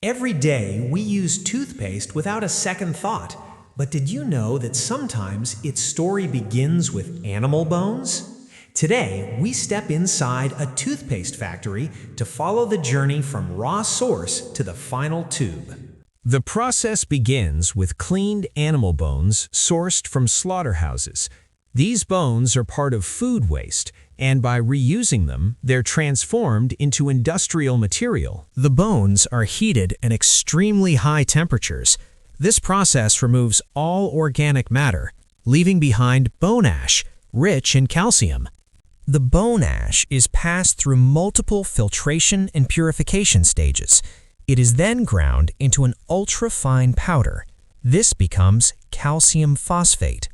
Every day, we use toothpaste without a second thought. But did you know that sometimes its story begins with animal bones? Today, we step inside a toothpaste factory to follow the journey from raw source to the final tube. The process begins with cleaned animal bones sourced from slaughterhouses. These bones are part of food waste, and by reusing them, they're transformed into industrial material. The bones are heated at extremely high temperatures. This process removes all organic matter, leaving behind bone ash, rich in calcium. The bone ash is passed through multiple filtration and purification stages. It is then ground into an ultra-fine powder. This becomes calcium phosphate.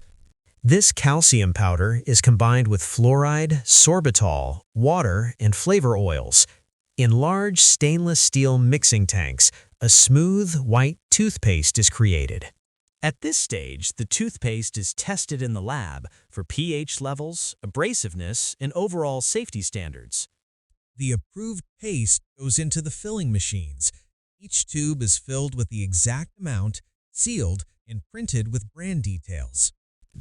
This calcium powder is combined with fluoride, sorbitol, water, and flavor oils. In large stainless steel mixing tanks, a smooth, white toothpaste is created. At this stage, the toothpaste is tested in the lab for pH levels, abrasiveness, and overall safety standards. The approved paste goes into the filling machines. Each tube is filled with the exact amount, sealed, and printed with brand details.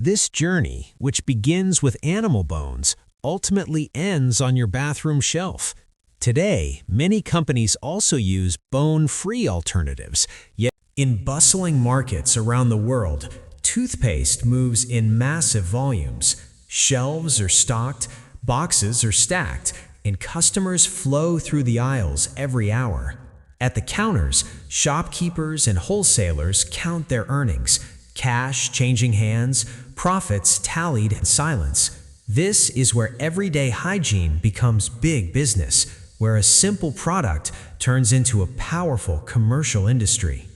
This journey, which begins with animal bones, ultimately ends on your bathroom shelf. Today, many companies also use bone-free alternatives, yet in bustling markets around the world, toothpaste moves in massive volumes. Shelves are stocked, boxes are stacked, and customers flow through the aisles every hour. At the counters, shopkeepers and wholesalers count their earnings, cash changing hands, profits tallied in silence. This is where everyday hygiene becomes big business, where a simple product turns into a powerful commercial industry.